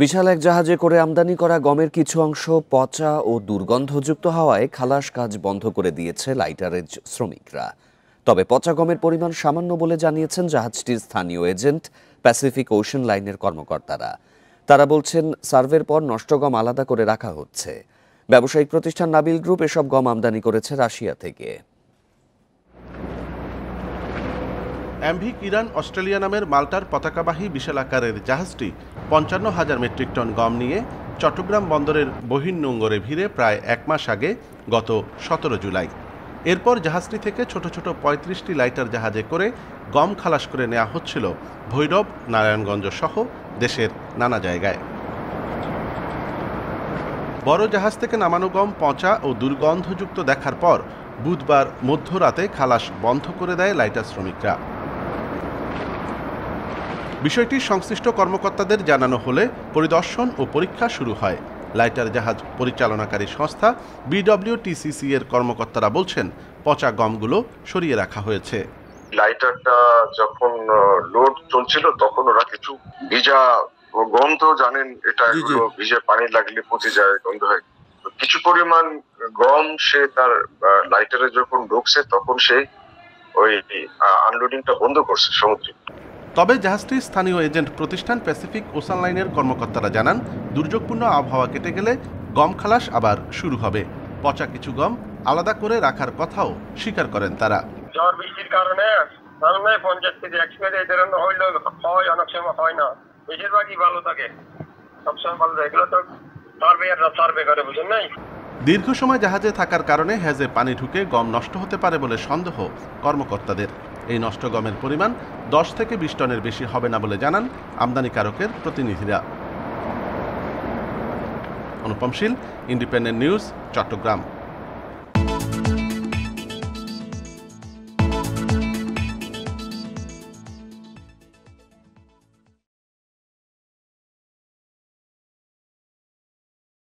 বিশাল এক জাহাজে করে আমদানি করা গমের কিছু অংশ পচা ও দুর্গন্ধযুক্ত হওয়ায় খালাস কাজ বন্ধ করে দিয়েছে লাইটারের শ্রমিকরা। তবে পচা গমের পরিমাণ সামান্য বলে জানিয়েছেন জাহাজটির স্থানীয় এজেন্ট প্যাসিফিক ওশান লাইনের কর্মকর্তারা। তারা বলছেন, সার্ভের পর নষ্ট গম আলাদা করে রাখা হচ্ছে। ব্যবসায়িক প্রতিষ্ঠান নাবিল গ্রুপ এসব গম আমদানি করেছে রাশিয়া থেকে। এমভি কিরান অস্ট্রেলিয়া নামের মাল্টার পতাকাবাহী বিশাল আকারের জাহাজটি ৫৫,০০০ মেট্রিক টন গম নিয়ে চট্টগ্রাম বন্দরের বহির্নোঙরে ভিড়ে প্রায় এক মাস আগে গত ১৭ জুলাই। এরপর জাহাজটি থেকে ছোট ছোট ৩৫টি লাইটার জাহাজে করে গম খালাস করে নেওয়া হচ্ছিল ভৈরব, নারায়ণগঞ্জ সহ দেশের নানা জায়গায়। বড় জাহাজ থেকে নামানো গম পচা ও দুর্গন্ধযুক্ত দেখার পর বুধবার মধ্যরাতে খালাস বন্ধ করে দেয় লাইটার শ্রমিকরা। বিষয়টি সংশ্লিষ্ট কর্মকর্তাদের জানানো হলে পরিদর্শন ও পরীক্ষা শুরু হয়। লাইটার জাহাজ পরিচালনাকারী সংস্থা বিডব্লিউটিসিসি এর কর্মকর্তারা বলছেন, পচা গমগুলো সরিয়ে রাখা হয়েছে। লাইটারটা যখন লোড চলছিল তখন ওরা কিছু ভিজা গন্ধ, জানেন এটা ভিজে পানি লাগলে পচে যায়, গন্ধ হয়। কিছু পরিমাণ গম সে তার লাইটারে যখন ঢুকছে তখন সে ওই আনলোডিংটা বন্ধ করছে সমুদ্রে। তবে জাহাজটির স্থানীয় এজেন্ট প্রতিষ্ঠান প্যাসিফিক ওশান লাইনের কর্মকর্তারা জানান, দুর্যোগপূর্ণ আবহাওয়া কেটে গেলে গম খালাস আবার শুরু হবে। পচা কিছু গম আলাদা করে রাখার কথাও স্বীকার করেন তারা। ঝড় বৃষ্টির কারণে পঞ্চায়েত থেকে এক্সপায়ার এই ধরনের হইলেও হয়, অনেক সময় হয় না, বেশিরভাগই ভালো থাকে, সবসময় ভালো থাকে। এগুলো তো সার্ভে করে, বুঝেন নাই। দীর্ঘ সময় জাহাজে থাকার কারণে হেজে পানি ঢুকে গম নষ্ট হতে পারে বলে সন্দেহ কর্মকর্তাদের। এই নষ্ট গমের পরিমাণ 10 থেকে 20 টনের বেশি হবে না বলে জানান আমদানিকারকের প্রতিনিধিরা। অনুপম শীল, ইন্ডিপেন্ডেন্ট নিউজ, চট্টগ্রাম।